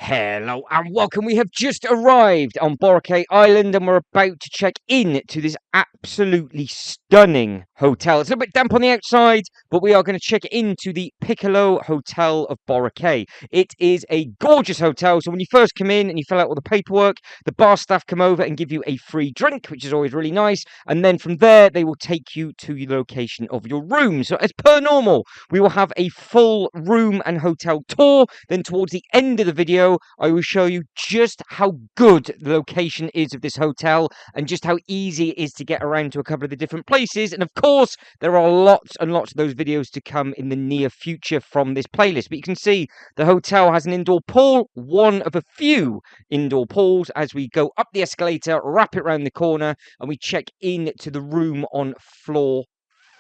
Hello and welcome. We have just arrived on Boracay Island and we're about to check in to this absolutely stunning hotel. It's a little bit damp on the outside, but we are going to check into the Piccolo Hotel of Boracay. It is a gorgeous hotel. So when you first come in and you fill out all the paperwork, the bar staff come over and give you a free drink, which is always really nice. And then from there, they will take you to the location of your room. So as per normal, we will have a full room and hotel tour. Then towards the end of the video, I will show you just how good the location is of this hotel and just how easy it is to get around to a couple of the different places. And of course, there are lots and lots of those videos to come in the near future from this playlist. But you can see the hotel has an indoor pool, one of a few indoor pools. As we go up the escalator, wrap it around the corner, and we check in to the room on floor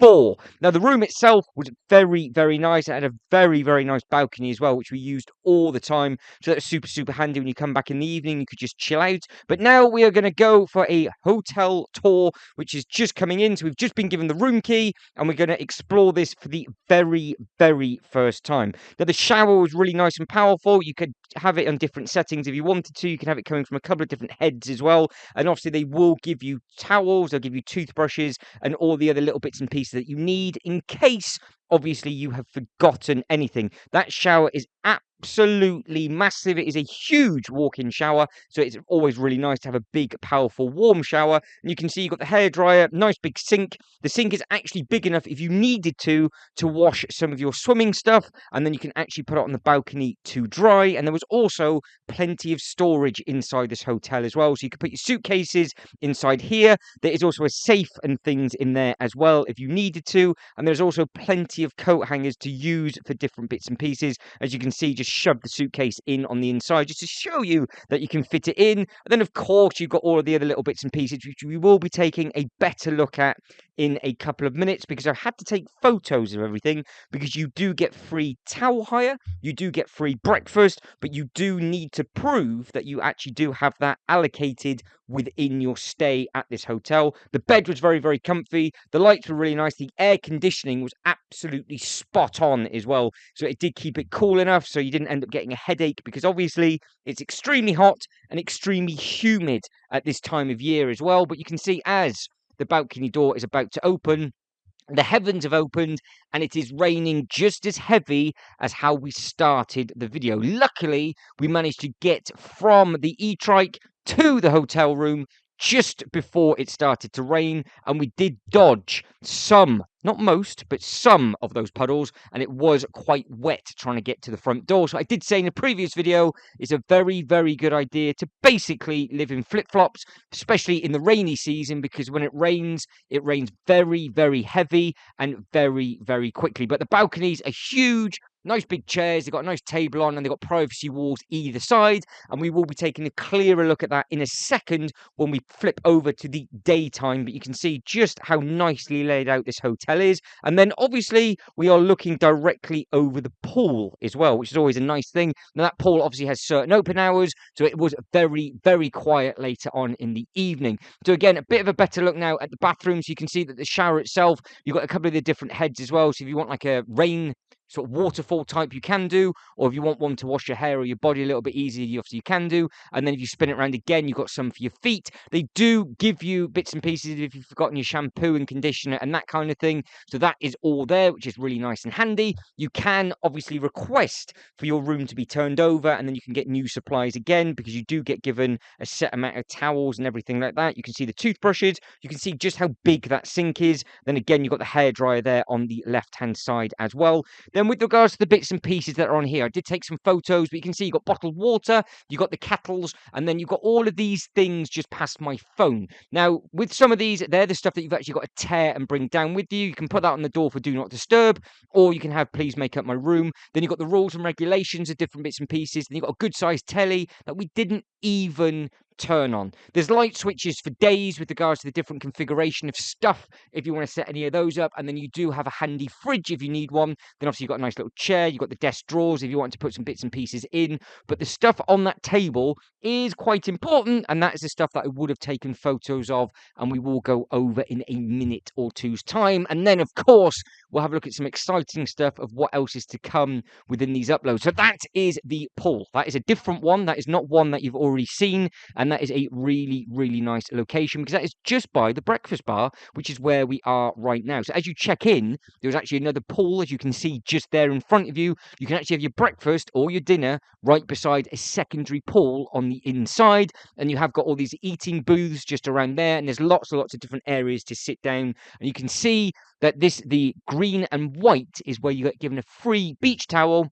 4. Now, the room itself was very, very nice. It had a very, very nice balcony as well, which we used all the time. So that was super, super handy when you come back in the evening. You could just chill out. But now we are going to go for a hotel tour, which is just coming in. So we've just been given the room key, and we're going to explore this for the very, very first time. Now, the shower was really nice and powerful. You could have it on different settings if you wanted to. You can have it coming from a couple of different heads as well. And obviously, they will give you towels, they'll give you toothbrushes, and all the other little bits and pieces that you need in case, obviously, you have forgotten anything. That shower is absolutely massive. It is a huge walk-in shower, so it's always really nice to have a big, powerful, warm shower. And you can see you've got the hairdryer, nice big sink. The sink is actually big enough if you needed to wash some of your swimming stuff, and then you can actually put it on the balcony to dry. And there was also plenty of storage inside this hotel as well, so you could put your suitcases inside here. There is also a safe and things in there as well if you needed to, and there's also plenty of coat hangers to use for different bits and pieces. As you can see, just shove the suitcase in on the inside just to show you that you can fit it in. And then, of course, you've got all of the other little bits and pieces, which we will be taking a better look at in a couple of minutes, because I've had to take photos of everything, because you do get free towel hire, you do get free breakfast, but you do need to prove that you actually do have that allocated within your stay at this hotel. The bed was very, very comfy. The lights were really nice. The air conditioning was absolutely spot on as well. So it did keep it cool enough so you didn't end up getting a headache, because obviously it's extremely hot and extremely humid at this time of year as well. But you can see as the balcony door is about to open, the heavens have opened and it is raining just as heavy as how we started the video. Luckily, we managed to get from the e-trike to the hotel room just before it started to rain, and we did dodge some, not most, but some of those puddles, and it was quite wet trying to get to the front door. So I did say in a previous video, it's a very, very good idea to basically live in flip-flops, especially in the rainy season, because when it rains very, very heavy and very, very quickly. But the balconies are huge. Nice big chairs, they've got a nice table on, and they've got privacy walls either side. And we will be taking a clearer look at that in a second when we flip over to the daytime. But you can see just how nicely laid out this hotel is. And then obviously we are looking directly over the pool as well, which is always a nice thing. Now that pool obviously has certain open hours, so it was very, very quiet later on in the evening. So again, a bit of a better look now at the bathrooms. You can see that the shower itself, you've got a couple of the different heads as well. So if you want like a rain sort of waterfall type, you can do, or if you want one to wash your hair or your body a little bit easier, you can do. And then if you spin it around again, you've got some for your feet. They do give you bits and pieces if you've forgotten your shampoo and conditioner and that kind of thing, so that is all there, which is really nice and handy. You can obviously request for your room to be turned over, and then you can get new supplies again, because you do get given a set amount of towels and everything like that. You can see the toothbrushes, you can see just how big that sink is. Then again, you've got the hairdryer there on the left hand side as well. Then with regards to the bits and pieces that are on here, I did take some photos, but you can see you've got bottled water, you've got the kettles, and then you've got all of these things just past my phone. Now, with some of these, they're the stuff that you've actually got to tear and bring down with you. You can put that on the door for do not disturb, or you can have please make up my room. Then you've got the rules and regulations of different bits and pieces. Then you've got a good sized telly that we didn't even turn on. There's light switches for days with regards to the different configuration of stuff if you want to set any of those up. And then you do have a handy fridge if you need one. Then obviously you've got a nice little chair. You've got the desk drawers if you want to put some bits and pieces in. But the stuff on that table is quite important. And that is the stuff that I would have taken photos of. And we will go over in a minute or two's time. And then, of course, we'll have a look at some exciting stuff of what else is to come within these uploads. So that is the pool. That is a different one. That is not one that you've already seen. And that is a really, really nice location because that is just by the breakfast bar, which is where we are right now. So as you check in, there's actually another pool, as you can see just there in front of you. You can actually have your breakfast or your dinner right beside a secondary pool on the inside. And you have got all these eating booths just around there. And there's lots and lots of different areas to sit down. And you can see that the green and white is where you get given a free beach towel.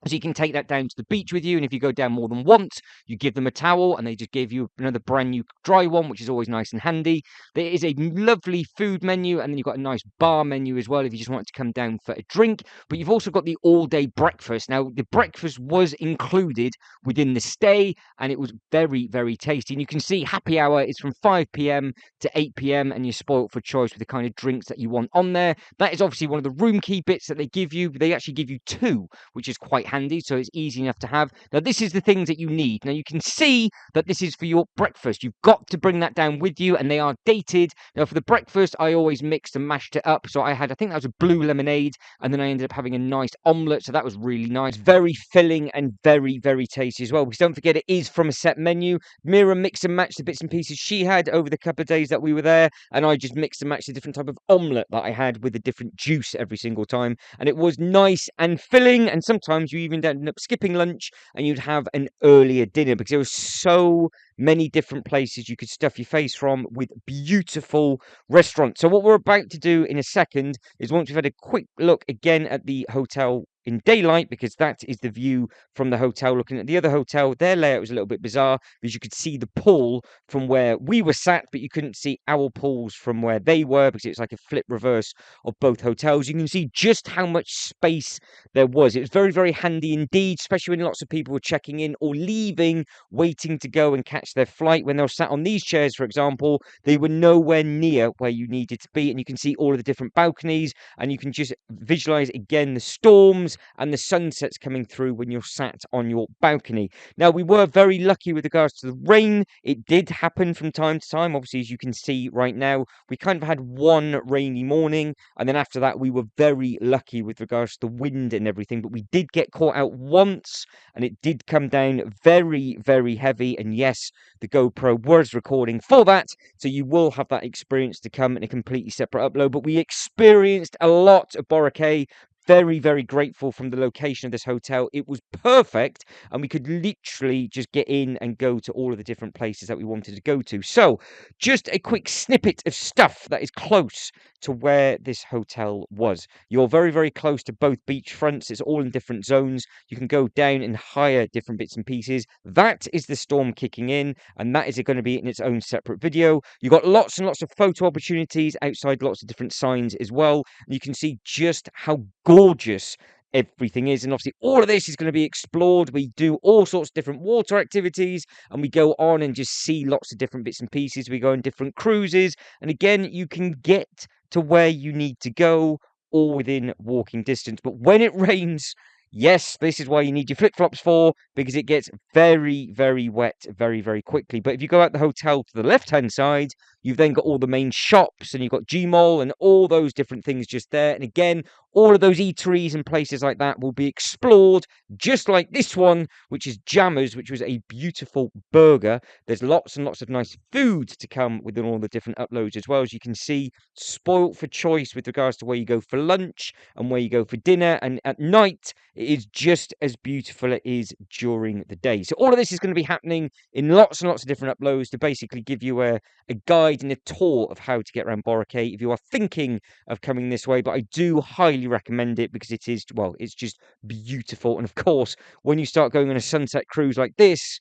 So you can take that down to the beach with you, and if you go down more than once, you give them a towel, and they just give you another brand new dry one, which is always nice and handy. There is a lovely food menu, and then you've got a nice bar menu as well if you just want to come down for a drink. But you've also got the all-day breakfast. Now, the breakfast was included within the stay, and it was very, very tasty. And you can see happy hour is from 5 p.m. to 8 p.m., and you're spoilt for choice with the kind of drinks that you want on there. That is obviously one of the room key bits that they give you. They actually give you two, which is quite handy, so it's easy enough to have. Now, this is the things that you need. Now, you can see that this is for your breakfast. You've got to bring that down with you, and they are dated. Now, for the breakfast, I always mixed and mashed it up. So I think that was a blue lemonade, and then I ended up having a nice omelette. So that was really nice. Very filling and very, very tasty as well. Because don't forget, it is from a set menu. Mira mix and match the bits and pieces she had over the couple of days that we were there, and I just mixed and matched the different type of omelette that I had with a different juice every single time. And it was nice and filling, and sometimes you even end up skipping lunch and you'd have an earlier dinner because there were so many different places you could stuff your face from with beautiful restaurants. So what we're about to do in a second is, once we've had a quick look again at the hotel in daylight, because that is the view from the hotel. Looking at the other hotel, their layout was a little bit bizarre because you could see the pool from where we were sat, but you couldn't see our pools from where they were because it's like a flip reverse of both hotels. You can see just how much space there was. It was very, very handy indeed, especially when lots of people were checking in or leaving, waiting to go and catch their flight. When they were sat on these chairs, for example, they were nowhere near where you needed to be. And you can see all of the different balconies, and you can just visualize again the storms and the sunsets coming through when you're sat on your balcony. Now, we were very lucky with regards to the rain. It did happen from time to time. Obviously, as you can see right now, we kind of had one rainy morning, and then after that, we were very lucky with regards to the wind and everything. But we did get caught out once, and it did come down very, very heavy. And yes, the GoPro was recording for that. So you will have that experience to come in a completely separate upload. But we experienced a lot of Boracay. Very, very grateful from the location of this hotel. It was perfect, and we could literally just get in and go to all of the different places that we wanted to go to. So, just a quick snippet of stuff that is close to where this hotel was. You're very, very close to both beach fronts. It's all in different zones. You can go down and hire different bits and pieces. That is the storm kicking in, and that is going to be in its own separate video. You've got lots and lots of photo opportunities outside, lots of different signs as well. You can see just how gorgeous everything is, and obviously all of this is going to be explored. We do all sorts of different water activities, and we go on and just see lots of different bits and pieces. We go on different cruises, and again, you can get to where you need to go all within walking distance. But when it rains, yes, this is why you need your flip-flops for, because it gets very, very wet very, very quickly. But if you go out the hotel to the left-hand side, you've then got all the main shops, and you've got Gmall and all those different things just there. And again, all of those eateries and places like that will be explored, just like this one, which is Jammers, which was a beautiful burger. There's lots and lots of nice food to come within all the different uploads as well. As you can see, spoilt for choice with regards to where you go for lunch and where you go for dinner. And at night, it is just as beautiful as it is during the day. So all of this is going to be happening in lots and lots of different uploads to basically give you a guide and a tour of how to get around Boracay if you are thinking of coming this way. But I do highly recommend it because it is, well, it's just beautiful. And of course, when you start going on a sunset cruise like this,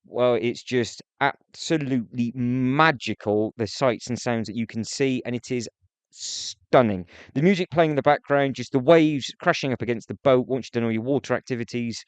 well, it's just absolutely magical, the sights and sounds that you can see, and it is stunning. The music playing in the background, just the waves crashing up against the boat once you've done all your water activities.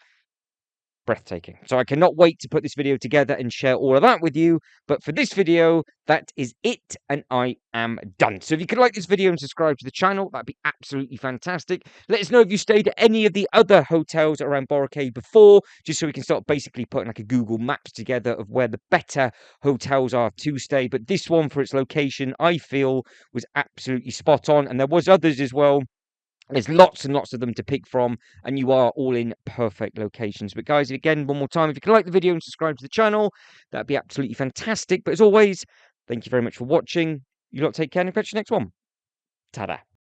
breathtaking. So I cannot wait to put this video together and share all of that with you. But for this video, that is it, and I am done. So if you could like this video and subscribe to the channel, that'd be absolutely fantastic. Let us know if you stayed at any of the other hotels around Boracay before, just so we can start basically putting like a Google Maps together of where the better hotels are to stay. But this one, for its location, I feel was absolutely spot on, and there was others as well. There's lots and lots of them to pick from, and you are all in perfect locations. But guys, again, one more time, if you can like the video and subscribe to the channel, that'd be absolutely fantastic. But as always, thank you very much for watching. You lot take care, and catch you next one. Ta-da.